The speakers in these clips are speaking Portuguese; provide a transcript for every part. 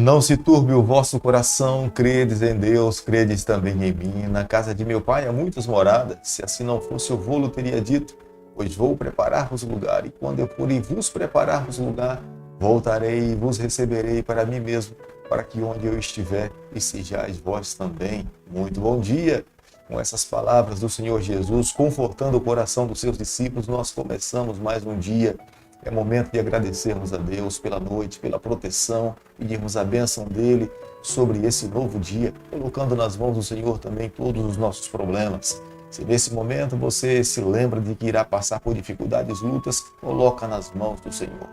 Não se turbe o vosso coração, credes em Deus, credes também em mim. Na casa de meu pai há muitas moradas, se assim não fosse eu vou-lo teria dito, pois vou preparar-vos lugar, e quando eu for e vos preparar-vos lugar, voltarei e vos receberei para mim mesmo, para que onde eu estiver, estejais vós também. Muito bom dia! Com essas palavras do Senhor Jesus, confortando o coração dos seus discípulos, nós começamos mais um dia. É momento de agradecermos a Deus pela noite, pela proteção, pedirmos a bênção dEle sobre esse novo dia, colocando nas mãos do Senhor também todos os nossos problemas. Se nesse momento você se lembra de que irá passar por dificuldades, lutas, coloca nas mãos do Senhor.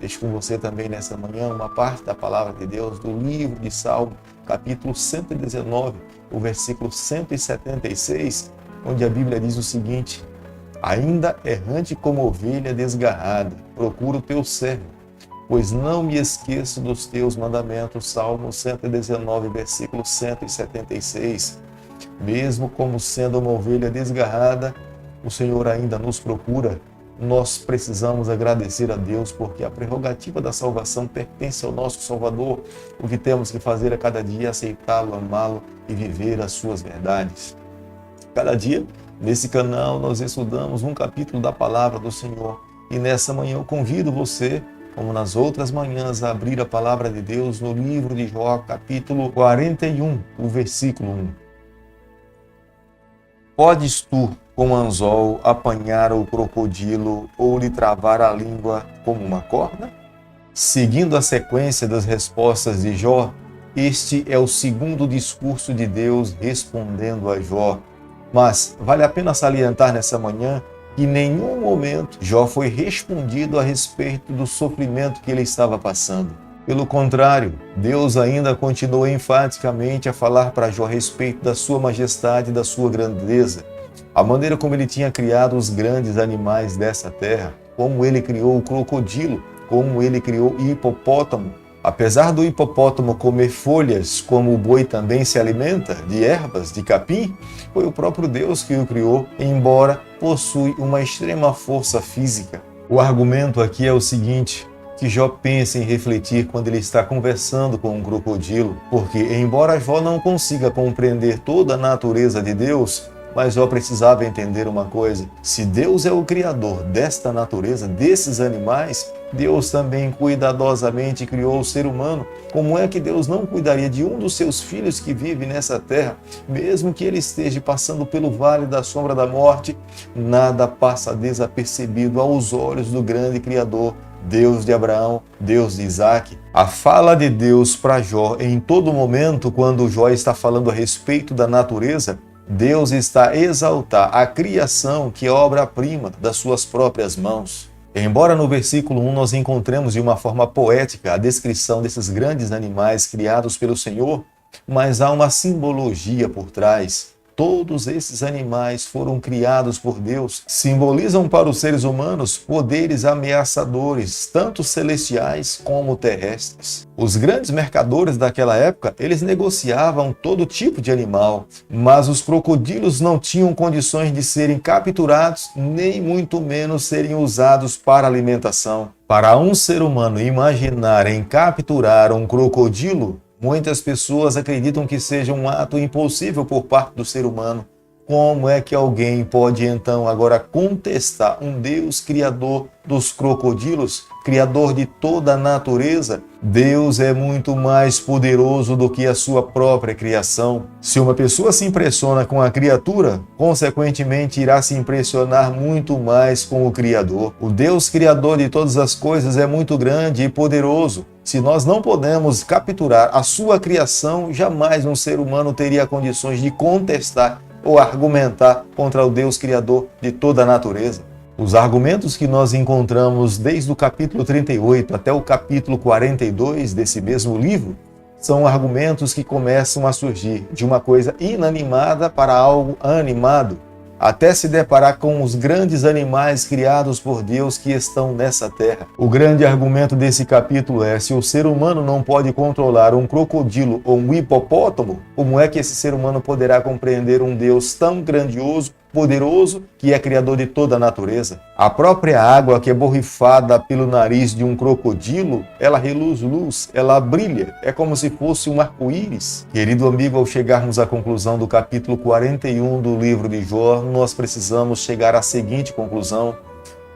Deixo com você também nessa manhã uma parte da palavra de Deus do livro de Salmo, capítulo 119, o versículo 176, onde a Bíblia diz o seguinte: ainda errante como ovelha desgarrada, procuro o teu servo, pois não me esqueço dos teus mandamentos. Salmo 119, versículo 176. Mesmo como sendo uma ovelha desgarrada, o Senhor ainda nos procura. Nós precisamos agradecer a Deus, porque a prerrogativa da salvação pertence ao nosso Salvador. O que temos que fazer a cada dia é aceitá-lo, amá-lo e viver as suas verdades. Cada dia, nesse canal, nós estudamos um capítulo da palavra do Senhor. E nessa manhã eu convido você, como nas outras manhãs, a abrir a palavra de Deus no livro de Jó, capítulo 41, o versículo 1. Podes tu, com anzol, apanhar o crocodilo ou lhe travar a língua como uma corda? Seguindo a sequência das respostas de Jó, este é o segundo discurso de Deus respondendo a Jó. Mas vale a pena salientar nessa manhã que em nenhum momento Jó foi respondido a respeito do sofrimento que ele estava passando. Pelo contrário, Deus ainda continuou enfaticamente a falar para Jó a respeito da sua majestade e da sua grandeza, a maneira como ele tinha criado os grandes animais dessa terra, como ele criou o crocodilo, como ele criou o hipopótamo. Apesar do hipopótamo comer folhas, como o boi também se alimenta de ervas, de capim, foi o próprio Deus que o criou, embora possui uma extrema força física. O argumento aqui é o seguinte: que Jó pensa em refletir quando ele está conversando com um crocodilo, porque embora Jó não consiga compreender toda a natureza de Deus, mas Jó precisava entender uma coisa: se Deus é o criador desta natureza, desses animais, Deus também cuidadosamente criou o ser humano. Como é que Deus não cuidaria de um dos seus filhos que vive nessa terra? Mesmo que ele esteja passando pelo vale da sombra da morte, nada passa desapercebido aos olhos do grande Criador, Deus de Abraão, Deus de Isaac. A fala de Deus para Jó em todo momento, quando Jó está falando a respeito da natureza, Deus está a exaltar a criação, que é obra-prima das suas próprias mãos. Embora no versículo 1 nós encontremos de uma forma poética a descrição desses grandes animais criados pelo Senhor, mas há uma simbologia por trás. Todos esses animais foram criados por Deus, simbolizam para os seres humanos poderes ameaçadores, tanto celestiais como terrestres. Os grandes mercadores daquela época, eles negociavam todo tipo de animal, mas os crocodilos não tinham condições de serem capturados, nem muito menos serem usados para alimentação. Para um ser humano imaginar em capturar um crocodilo, muitas pessoas acreditam que seja um ato impossível por parte do ser humano. Como é que alguém pode então agora contestar um Deus criador dos crocodilos, criador de toda a natureza? Deus é muito mais poderoso do que a sua própria criação. Se uma pessoa se impressiona com a criatura, consequentemente irá se impressionar muito mais com o Criador. O Deus criador de todas as coisas é muito grande e poderoso. Se nós não podemos capturar a sua criação, jamais um ser humano teria condições de contestar ou argumentar contra o Deus criador de toda a natureza. Os argumentos que nós encontramos desde o capítulo 38 até o capítulo 42 desse mesmo livro são argumentos que começam a surgir de uma coisa inanimada para algo animado, até se deparar com os grandes animais criados por Deus que estão nessa terra. O grande argumento desse capítulo é: se o ser humano não pode controlar um crocodilo ou um hipopótamo, como é que esse ser humano poderá compreender um Deus tão grandioso poderoso que é criador de toda a natureza. A própria água que é borrifada pelo nariz de um crocodilo, ela reluz luz, ela brilha, é como se fosse um arco-íris. Querido amigo, ao chegarmos à conclusão do capítulo 41 do livro de Jó, nós precisamos chegar à seguinte conclusão: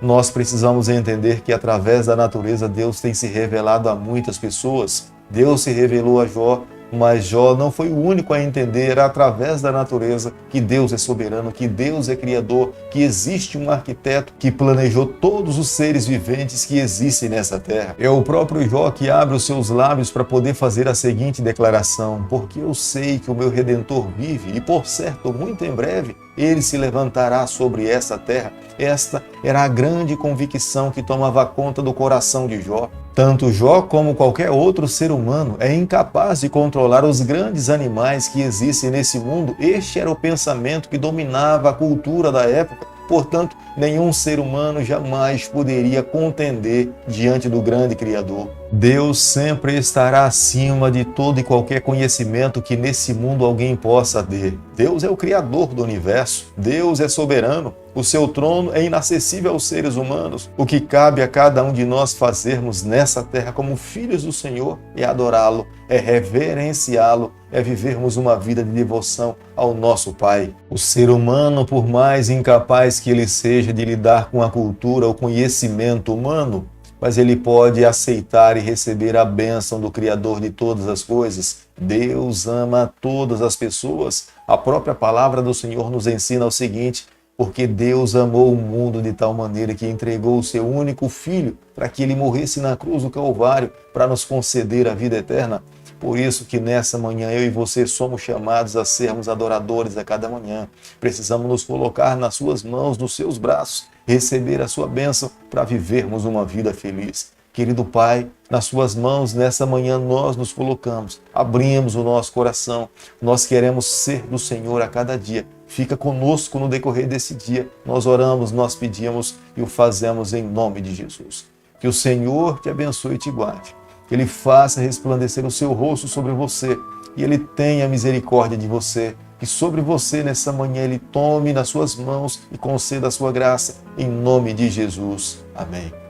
nós precisamos entender que através da natureza Deus tem se revelado a muitas pessoas. Deus se revelou a Jó, mas Jó não foi o único a entender através da natureza que Deus é soberano, que Deus é criador, que existe um arquiteto que planejou todos os seres viventes que existem nessa terra. É o próprio Jó que abre os seus lábios para poder fazer a seguinte declaração: porque eu sei que o meu Redentor vive e, por certo, muito em breve ele se levantará sobre essa terra. Esta era a grande convicção que tomava conta do coração de Jó. Tanto Jó como qualquer outro ser humano é incapaz de controlar os grandes animais que existem nesse mundo. Este era o pensamento que dominava a cultura da época. Portanto, nenhum ser humano jamais poderia contender diante do grande Criador. Deus sempre estará acima de todo e qualquer conhecimento que nesse mundo alguém possa ter. Deus é o Criador do universo. Deus é soberano. O seu trono é inacessível aos seres humanos. O que cabe a cada um de nós fazermos nessa terra como filhos do Senhor é adorá-lo, é reverenciá-lo, é vivermos uma vida de devoção ao nosso Pai. O ser humano, por mais incapaz que ele seja de lidar com a cultura, o conhecimento humano, mas ele pode aceitar e receber a bênção do Criador de todas as coisas. Deus ama todas as pessoas. A própria palavra do Senhor nos ensina o seguinte: porque Deus amou o mundo de tal maneira que entregou o seu único Filho para que ele morresse na cruz do Calvário para nos conceder a vida eterna. Por isso que nessa manhã eu e você somos chamados a sermos adoradores a cada manhã. Precisamos nos colocar nas suas mãos, nos seus braços, receber a sua bênção para vivermos uma vida feliz. Querido Pai, nas suas mãos nessa manhã nós nos colocamos, abrimos o nosso coração, nós queremos ser do Senhor a cada dia. Fica conosco no decorrer desse dia. Nós oramos, nós pedimos e o fazemos em nome de Jesus. Que o Senhor te abençoe e te guarde. Que Ele faça resplandecer o seu rosto sobre você e Ele tenha misericórdia de você. Que sobre você nessa manhã Ele tome nas suas mãos e conceda a sua graça. Em nome de Jesus. Amém.